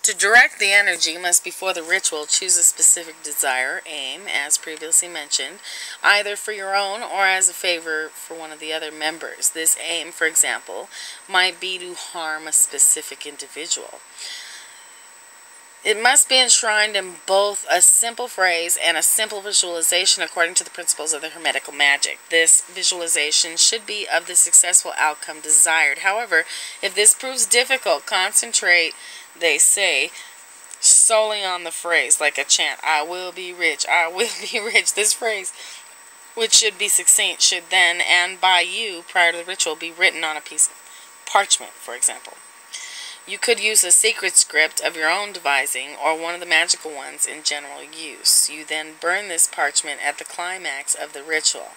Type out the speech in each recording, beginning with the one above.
To direct the energy, must before the ritual choose a specific desire, aim, as previously mentioned, either for your own or as a favor for one of the other members. This aim, for example, might be to harm a specific individual. It must be enshrined in both a simple phrase and a simple visualization according to the principles of the Hermetical magic. This visualization should be of the successful outcome desired. However, if this proves difficult, concentrate, they say, solely on the phrase, like a chant, I will be rich, I will be rich. This phrase, which should be succinct, should then, and by you, prior to the ritual, be written on a piece of parchment, for example. You could use a secret script of your own devising or one of the magical ones in general use. You then burn this parchment at the climax of the ritual,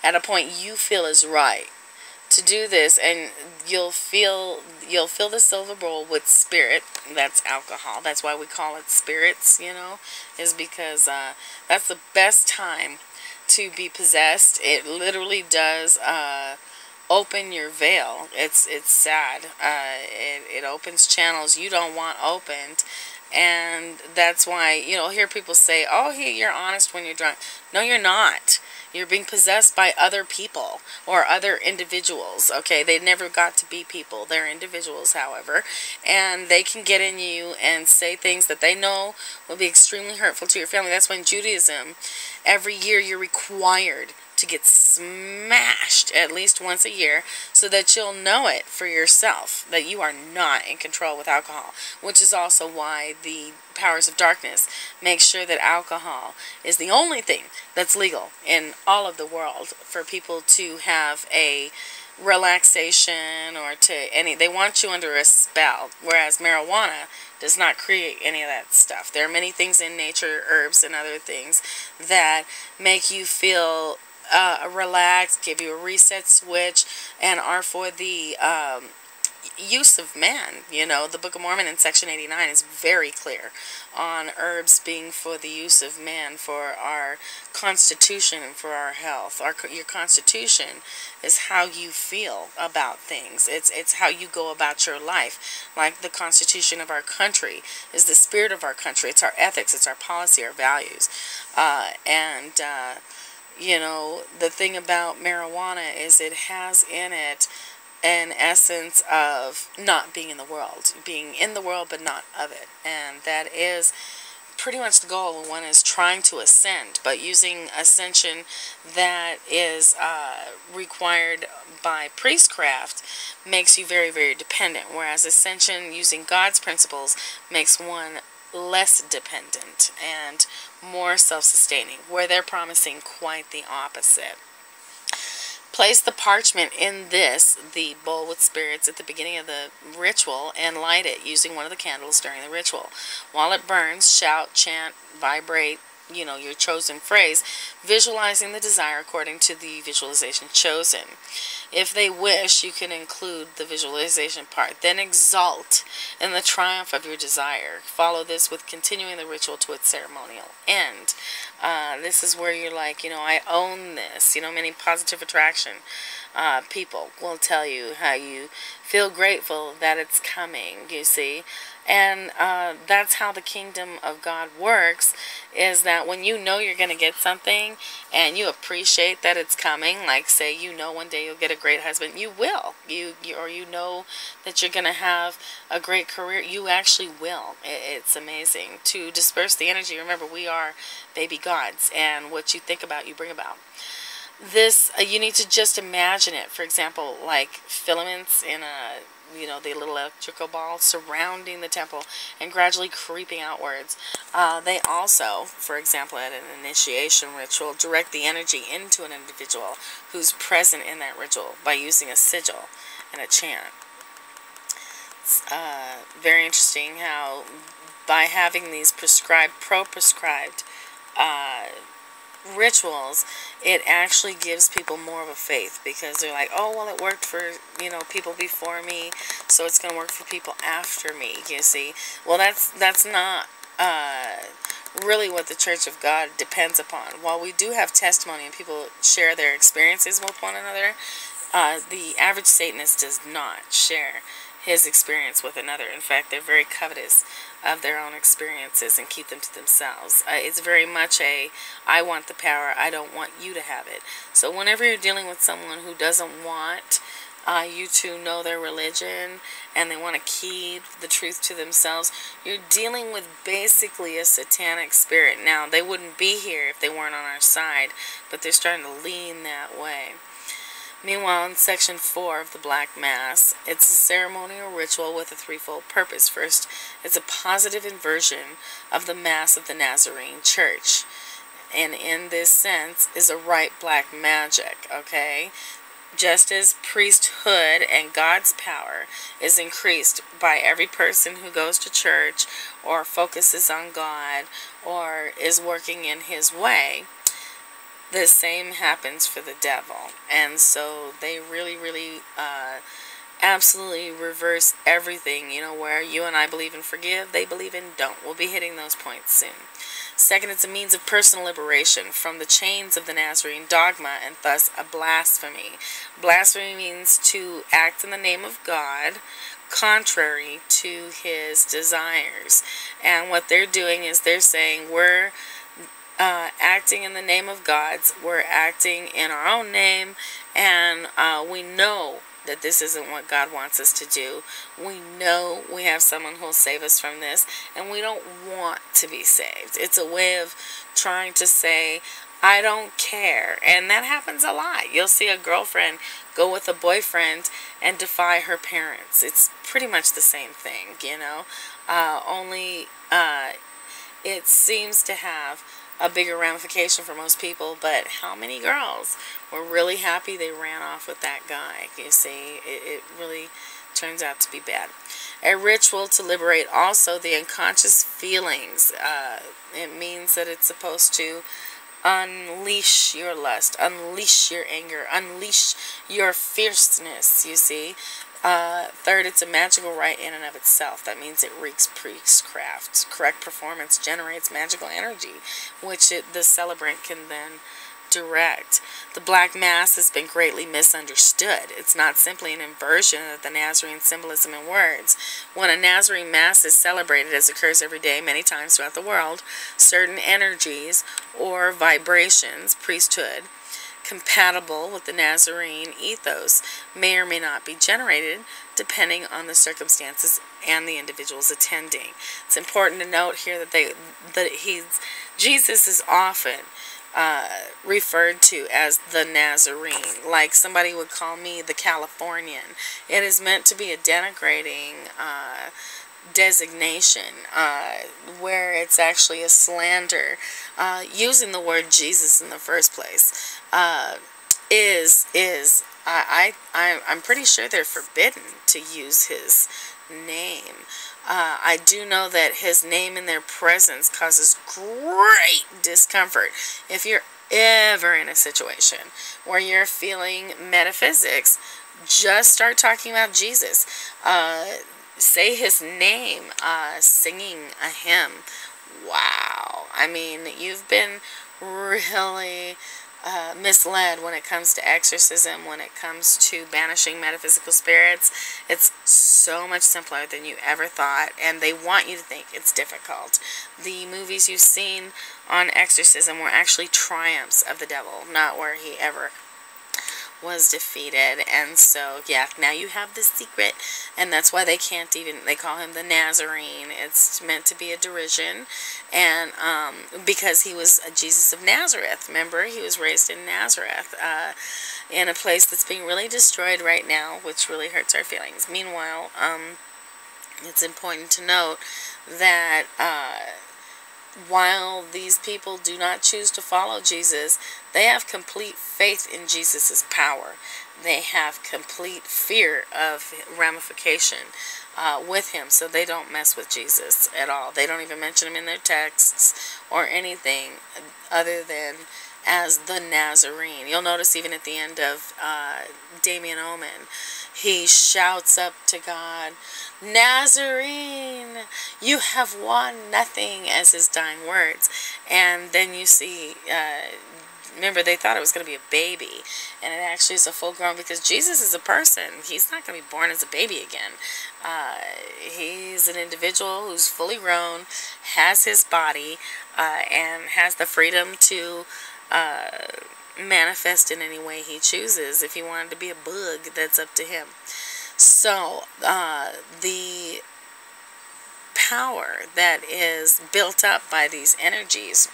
at a point you feel is right. To do this, and you'll fill the silver bowl with spirit. That's alcohol. That's why we call it spirits, is because that's the best time to be possessed. It literally does open your veil. It's sad. It opens channels you don't want opened, and that's why you'll hear people say, "Oh, hey, you're honest when you're drunk." No, you're not. You're being possessed by other people or other individuals. Okay, they never got to be people. They're individuals, however, and they can get in you and say things that they know will be extremely hurtful to your family. That's why in Judaism, every year you're required to get smashed at least once a year so that you'll know it for yourself, that you are not in control with alcohol, which is also why the powers of darkness make sure that alcohol is the only thing that's legal in all of the world for people to have a relaxation or they want you under a spell, whereas marijuana does not create any of that stuff. There are many things in nature, herbs and other things, that make you feel relaxed, give you a reset switch, and are for the use of man. The Book of Mormon in section 89 is very clear on herbs being for the use of man, for our constitution and for our health. Your constitution is how you feel about things. It's how you go about your life. Like the constitution of our country is the spirit of our country. It's our ethics, it's our policy, our values. The thing about marijuana is it has in it an essence of not being in the world, being in the world but not of it, and that is pretty much the goal when one is trying to ascend, but using ascension that is required by priestcraft makes you very, very dependent, whereas ascension using God's principles makes one less dependent and more self-sustaining, where they're promising quite the opposite. Place the parchment in the bowl with spirits at the beginning of the ritual and light it using one of the candles during the ritual. While it burns, shout, chant, vibrate, your chosen phrase, visualizing the desire according to the visualization chosen. If they wish, you can include the visualization part. Then exult in the triumph of your desire. Follow this with continuing the ritual to its ceremonial end. This is where you're like, I own this. Many positive attraction people will tell you how you feel grateful that it's coming, you see. And that's how the kingdom of God works, is that when you know you're going to get something and you appreciate that it's coming, like say one day you'll get a great husband, you will. Or you know that you're going to have a great career, you actually will. It's amazing. To disperse the energy, remember we are baby gods, and what you think about, you bring about. This, you need to just imagine it. For example, like filaments in the little electrical ball surrounding the temple and gradually creeping outwards. They also, for example, at an initiation ritual, direct the energy into an individual who's present in that ritual by using a sigil and a chant. It's very interesting how by having these pro-prescribed rituals, it actually gives people more of a faith, because they're like, oh, well, it worked for people before me, so it's going to work for people after me, you see. Well, that's not really what the Church of God depends upon. While we do have testimony and people share their experiences with one another, the average Satanist does not share his experience with another. In fact, they're very covetous of their own experiences and keep them to themselves. It's very much a, I want the power, I don't want you to have it. So whenever you're dealing with someone who doesn't want you to know their religion and they want to keep the truth to themselves, you're dealing with basically a satanic spirit. Now, they wouldn't be here if they weren't on our side, but they're starting to lean that way. Meanwhile, in section 4 of the Black Mass, it's a ceremonial ritual with a threefold purpose. First, it's a positive inversion of the Mass of the Nazarene Church. And in this sense is a right black magic, okay? Just as priesthood and God's power is increased by every person who goes to church or focuses on God or is working in his way, the same happens for the devil. And so they really, really absolutely reverse everything. You know, where you and I believe in forgive, they believe in don't. We'll be hitting those points soon. Second, it's a means of personal liberation from the chains of the Nazarene dogma and thus a blasphemy. Blasphemy means to act in the name of God contrary to his desires. And what they're doing is they're saying we're acting in the name of God's, we're acting in our own name, and we know that this isn't what God wants us to do. We know we have someone who will save us from this, and we don't want to be saved. It's a way of trying to say, I don't care. And that happens a lot. You'll see a girlfriend go with a boyfriend and defy her parents. It's pretty much the same thing, you know. Only it seems to have a bigger ramification for most people, but how many girls were really happy they ran off with that guy? You see, it really turns out to be bad. A ritual to liberate also the unconscious feelings. It means that it's supposed to unleash your lust, unleash your anger, unleash your fierceness, you see. Third, it's a magical rite in and of itself. That means it wreaks priestcraft. Correct performance generates magical energy, which the celebrant can then direct. The Black Mass has been greatly misunderstood. It's not simply an inversion of the Nazarene symbolism and words. When a Nazarene Mass is celebrated, as occurs every day many times throughout the world, certain energies or vibrations, priesthood, compatible with the Nazarene ethos may or may not be generated depending on the circumstances and the individuals attending. It's important to note here that Jesus is often referred to as the Nazarene, like somebody would call me the Californian. It is meant to be a denigrating designation, where it's actually a slander. Using the word Jesus in the first place I'm pretty sure they're forbidden to use his name. I do know that his name in their presence causes great discomfort. If you're ever in a situation where you're feeling metaphysics, just start talking about Jesus. Say his name, singing a hymn. Wow. I mean, you've been really misled when it comes to exorcism, when it comes to banishing metaphysical spirits. It's so much simpler than you ever thought, and they want you to think it's difficult. The movies you've seen on exorcism were actually triumphs of the devil, not where he ever was defeated. And so, yeah, now you have the secret, and that's why they can't even, they call him the Nazarene. It's meant to be a derision, and because he was a Jesus of Nazareth. Remember, he was raised in Nazareth, in a place that's being really destroyed right now, which really hurts our feelings. Meanwhile, it's important to note that while these people do not choose to follow Jesus, they have complete faith in Jesus' power. They have complete fear of ramification with him, so they don't mess with Jesus at all. They don't even mention him in their texts or anything other than as the Nazarene. You'll notice even at the end of Damien Omen, he shouts up to God, Nazarene, you have won nothing, as his dying words. And then you see remember, they thought it was going to be a baby, and it actually is a full-grown, because Jesus is a person. He's not going to be born as a baby again. He's an individual who's fully grown, has his body, and has the freedom to manifest in any way he chooses. If he wanted to be a bug, that's up to him. So, the power that is built up by these energies,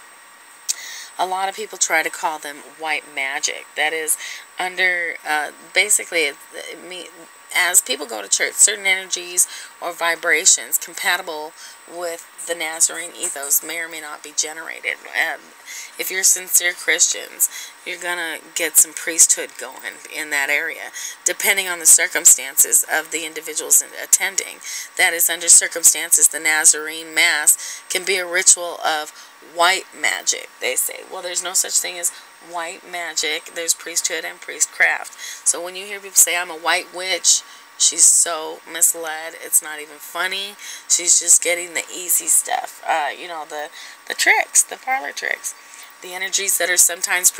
a lot of people try to call them white magic. That is under, basically, as people go to church, certain energies or vibrations compatible with the Nazarene ethos may or may not be generated. If you're sincere Christians, you're going to get some priesthood going in that area, depending on the circumstances of the individuals attending. That is, under circumstances, the Nazarene Mass can be a ritual of white magic. They say, well, there's no such thing as white magic. There's priesthood and priestcraft. So when you hear people say, I'm a white witch, she's so misled. It's not even funny. She's just getting the easy stuff. You know, the tricks, the parlor tricks. The energies that are sometimes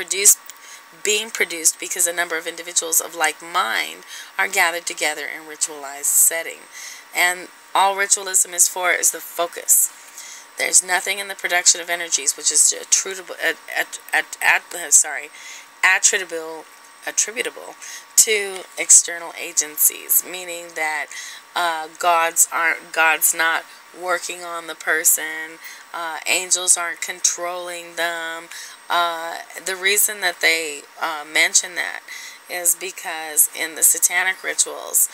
being produced because a number of individuals of like mind are gathered together in ritualized setting. And all ritualism is for is the focus. There's nothing in the production of energies which is attributable to external agencies, meaning that God's not working on the person, angels aren't controlling them. The reason that they mention that is because in the satanic rituals,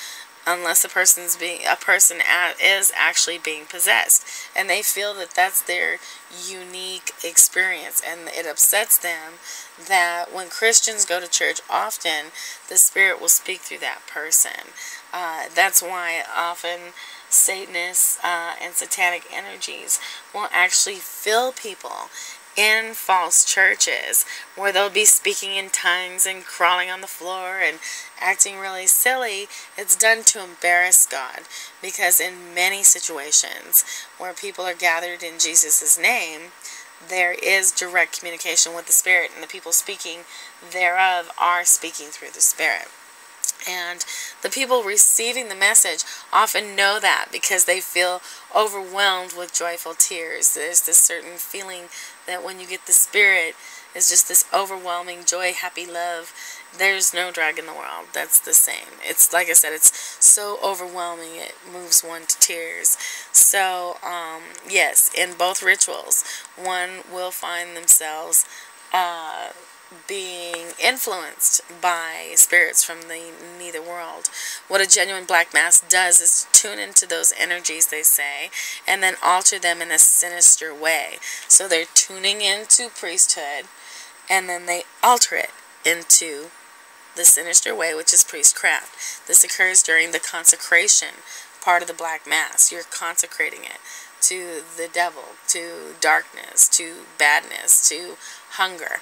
unless a person is actually being possessed, and they feel that that's their unique experience, and it upsets them that when Christians go to church, often the Spirit will speak through that person. That's why often Satanists and satanic energies will actually fill people in false churches where they'll be speaking in tongues and crawling on the floor and acting really silly. It's done to embarrass God, because in many situations where people are gathered in Jesus' name, there is direct communication with the Spirit, and the people speaking thereof are speaking through the Spirit. And the people receiving the message often know that because they feel overwhelmed with joyful tears. There's this certain feeling that when you get the Spirit, it's just this overwhelming joy, happy love. There's no drug in the world that's the same. It's like I said, it's so overwhelming, it moves one to tears. So, yes, in both rituals, one will find themselves being influenced by spirits from the nether world. What a genuine black mass does is tune into those energies, they say, and then alter them in a sinister way. So they're tuning into priesthood, and then they alter it into the sinister way, which is priestcraft. This occurs during the consecration part of the black mass. You're consecrating it to the devil, to darkness, to badness, to hunger.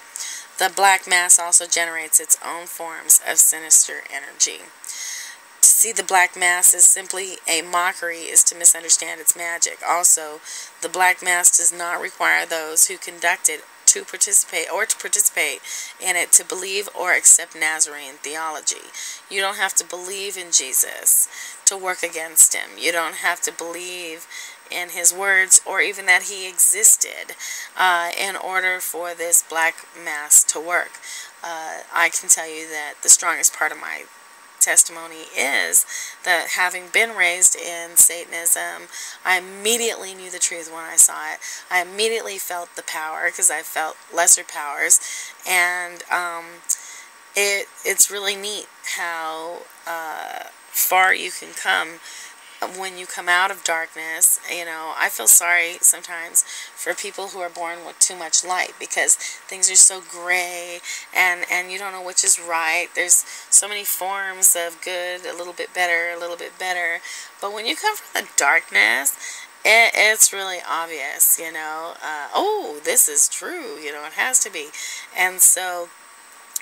The black mass also generates its own forms of sinister energy. To see the black mass as simply a mockery is to misunderstand its magic. Also, the black mass does not require those who conduct it to participate in it to believe or accept Nazarene theology. You don't have to believe in Jesus to work against him. You don't have to believe in his words or even that he existed in order for this black mass to work. I can tell you that the strongest part of my testimony is that having been raised in Satanism, I immediately knew the truth when I saw it. I immediately felt the power because I felt lesser powers, and it's really neat how far you can come when you come out of darkness. You know, I feel sorry sometimes for people who are born with too much light because things are so gray and you don't know which is right. There's so many forms of good, a little bit better, a little bit better. But when you come from the darkness, it's really obvious, you know. Oh, this is true, you know, it has to be. And so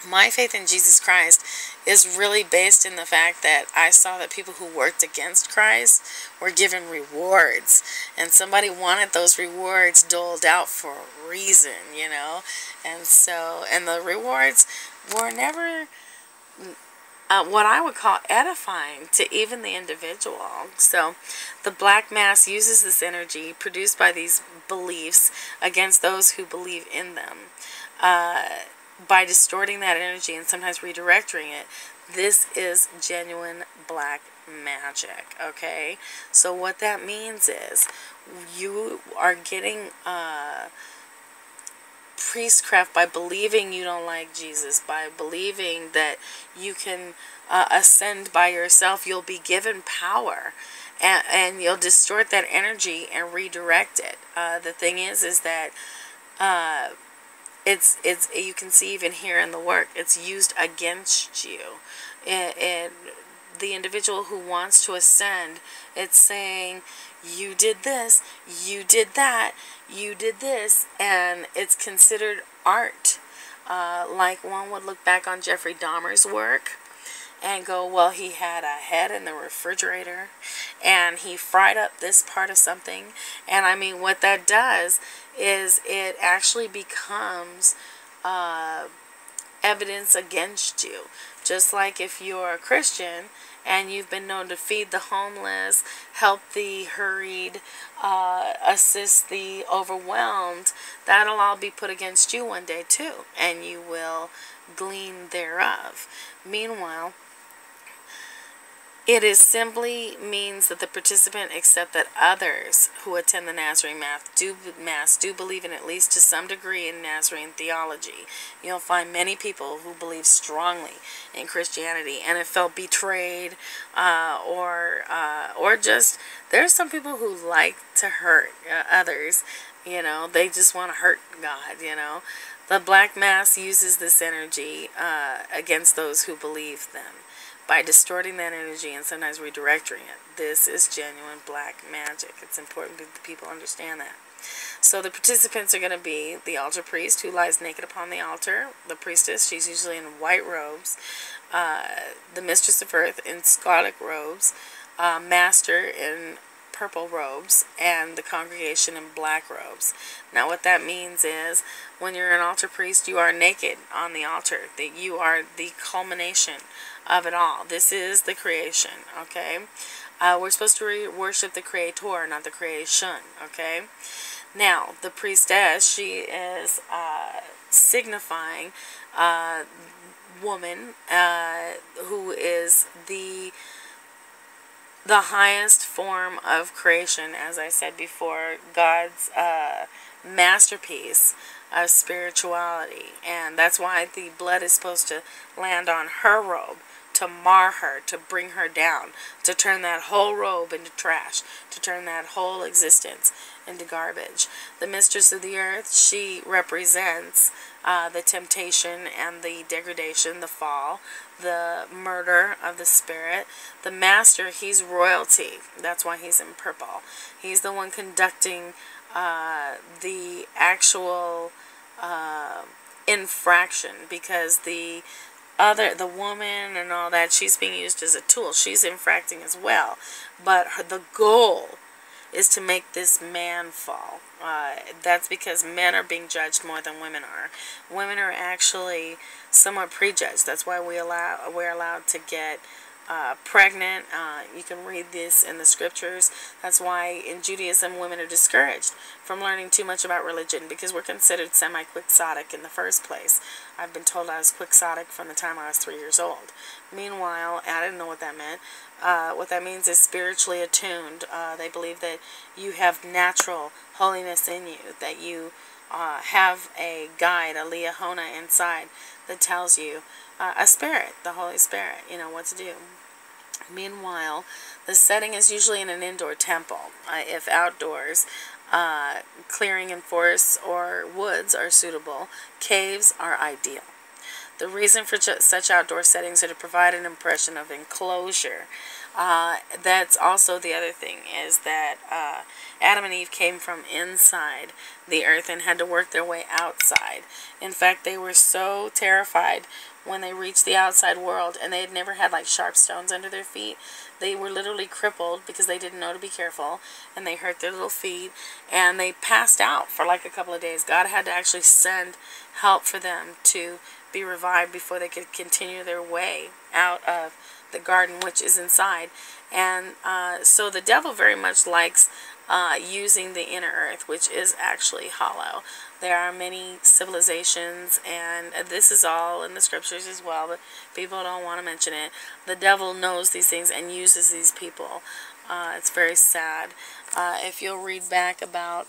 My faith in Jesus Christ is really based in the fact that I saw that people who worked against Christ were given rewards, and somebody wanted those rewards doled out for a reason, you know. And the rewards were never what I would call edifying to even the individual. So the black mass uses this energy produced by these beliefs against those who believe in them. By distorting that energy and sometimes redirecting it, this is genuine black magic, okay? So what that means is you are getting priestcraft by believing you don't like Jesus, by believing that you can ascend by yourself. You'll be given power, and you'll distort that energy and redirect it. The thing is that it's you can see even here in the work, it's used against you. And the individual who wants to ascend, it's saying, you did this, you did that, you did this, and it's considered art. Like one would look back on Jeffrey Dahmer's work and go, well, he had a head in the refrigerator and he fried up this part of something. And I mean, what that does is it actually becomes evidence against you. Just like if you're a Christian and you've been known to feed the homeless, help the hurried, assist the overwhelmed, that'll all be put against you one day too, and you will glean thereof. Meanwhile, it is simply means that the participant accept that others who attend the Nazarene Mass do believe in, at least to some degree, in Nazarene theology. You'll find many people who believe strongly in Christianity and have felt betrayed, or just, there's some people who like to hurt others. You know, they just want to hurt God, you know. The Black Mass uses this energy against those who believe them, by distorting that energy and sometimes redirecting it. This is genuine black magic. It's important that people understand that. So the participants are going to be the altar priest, who lies naked upon the altar. The priestess, she's usually in white robes. The mistress of earth in scarlet robes. Master in purple robes, and the congregation in black robes. Now what that means is, when you're an altar priest, you are naked on the altar. That you are the culmination of it all. This is the creation, okay? We're supposed to worship the creator, not the creation, okay? Now, the priestess, she is signifying woman, who is the highest form of creation, as I said before, God's masterpiece of spirituality. And that's why the blood is supposed to land on her robe, to mar her, to bring her down, to turn that whole robe into trash, to turn that whole existence into garbage. The mistress of the earth, she represents the temptation and the degradation, the fall, the murder of the spirit. The master, he's royalty. That's why he's in purple. He's the one conducting the actual infraction, because the woman and all that, she's being used as a tool. She's infracting as well, but the goal is to make this man fall. That's because men are being judged more than women are. Women are actually somewhat prejudged. That's why we're allowed to get pregnant. You can read this in the scriptures. That's why in Judaism women are discouraged from learning too much about religion, because we're considered semi-quixotic in the first place. I've been told I was quixotic from the time I was 3 years old. Meanwhile, I didn't know what that meant. What that means is spiritually attuned. They believe that you have natural holiness in you, that you have a guide, a liahona inside, that tells you, a spirit, the Holy Spirit, you know what to do. Meanwhile, the setting is usually in an indoor temple. If outdoors, clearing in forests or woods are suitable, caves are ideal. The reason for such outdoor settings are to provide an impression of enclosure. That's also the other thing, is that Adam and Eve came from inside the earth and had to work their way outside. In fact, they were so terrified when they reached the outside world, and they had never had like sharp stones under their feet. They were literally crippled because they didn't know to be careful, and they hurt their little feet, and they passed out for like a couple of days. God had to actually send help for them to be revived before they could continue their way out of the garden, which is inside. And so the devil very much likes using the inner earth, which is actually hollow. There are many civilizations, and this is all in the scriptures as well, but people don't want to mention it. The devil knows these things and uses these people. It's very sad. If you'll read back about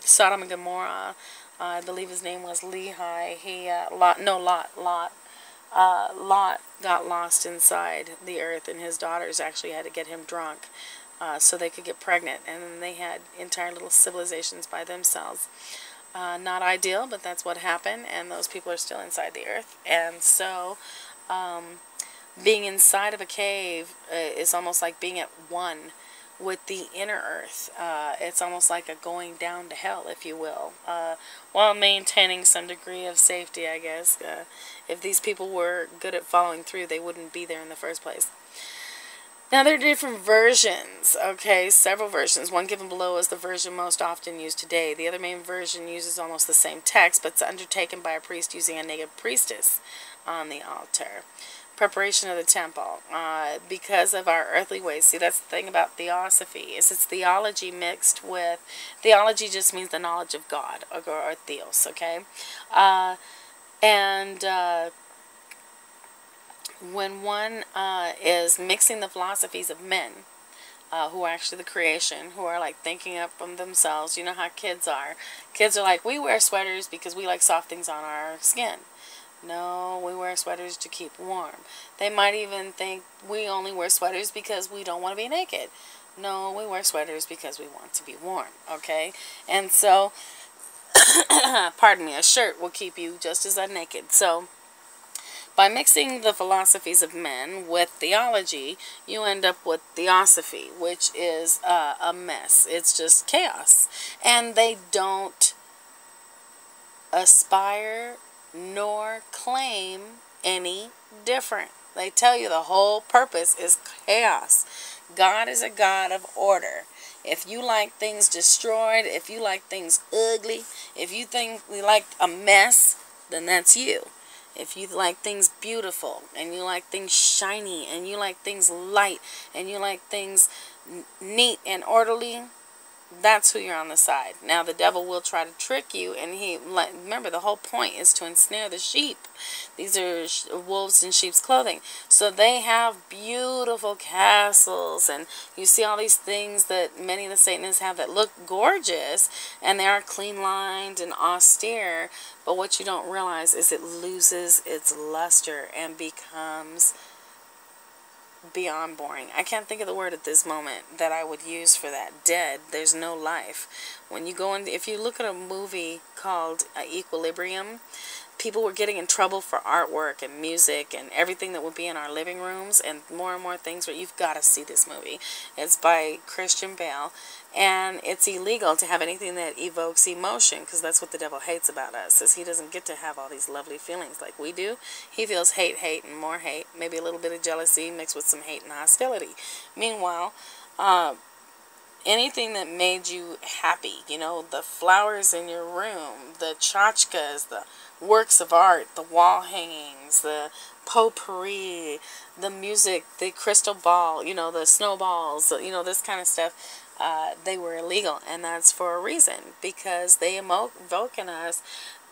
Sodom and Gomorrah, I believe his name was Lehi. Lot got lost inside the earth, and his daughters actually had to get him drunk so they could get pregnant, and then they had entire little civilizations by themselves. Not ideal, but that's what happened, and those people are still inside the earth. And so being inside of a cave is almost like being at one with the inner earth. It's almost like a going down to hell, if you will, while maintaining some degree of safety, I guess. If these people were good at following through, they wouldn't be there in the first place. Now, there are different versions, okay, several versions. One given below is the version most often used today. The other main version uses almost the same text, but it's undertaken by a priest using a naked priestess on the altar. Preparation of the temple. Because of our earthly ways. See, that's the thing about theosophy, is it's theology mixed with, theology just means the knowledge of God, or theos, okay? When one is mixing the philosophies of men, who are actually the creation, who are like thinking up from themselves, you know how kids are. Kids are like, we wear sweaters because we like soft things on our skin. No, we wear sweaters to keep warm. They might even think we only wear sweaters because we don't want to be naked. No, we wear sweaters because we want to be warm, okay? And so, pardon me, a shirt will keep you just as naked. So, by mixing the philosophies of men with theology, you end up with theosophy, which is a mess. It's just chaos. And they don't aspire nor claim any different. They tell you the whole purpose is chaos. God is a God of order. If you like things destroyed, if you like things ugly, if you think we like a mess, then that's you. If you like things beautiful, and you like things shiny, and you like things light, and you like things neat and orderly, that's who you're on the side. Now, the devil will try to trick you, and remember, the whole point is to ensnare the sheep. These are wolves in sheep's clothing. So they have beautiful castles, and you see all these things that many of the Satanists have that look gorgeous, and they are clean-lined and austere, but what you don't realize is it loses its luster and becomes beyond boring. I can't think of the word at this moment that I would use for that. Dead. There's no life. When you go in, if you look at a movie called Equilibrium, people were getting in trouble for artwork and music and everything that would be in our living rooms and more things, but you've got to see this movie. It's by Christian Bale, and it's illegal to have anything that evokes emotion, because that's what the devil hates about us, is he doesn't get to have all these lovely feelings like we do. He feels hate, and more hate, maybe a little bit of jealousy mixed with some hate and hostility. Meanwhile, anything that made you happy, you know, the flowers in your room, the tchotchkes, the works of art, the wall hangings, the potpourri, the music, the crystal ball, you know, the snowballs, you know, this kind of stuff, they were illegal. And that's for a reason, because they evoke in us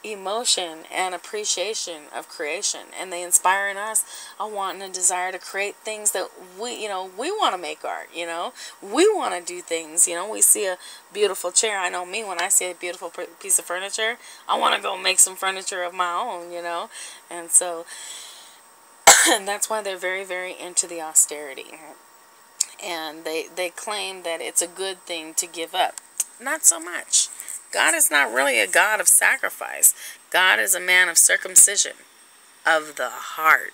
emotion and appreciation of creation, and they inspire in us a want and a desire to create things that we want to make art, we want to do things, we see a beautiful chair. I know me, when I see a beautiful piece of furniture, I want to go make some furniture of my own, and so and that's why they're very, very into the austerity, and they claim that it's a good thing to give up. Not so much. God is not really a God of sacrifice. God is a man of circumcision of the heart.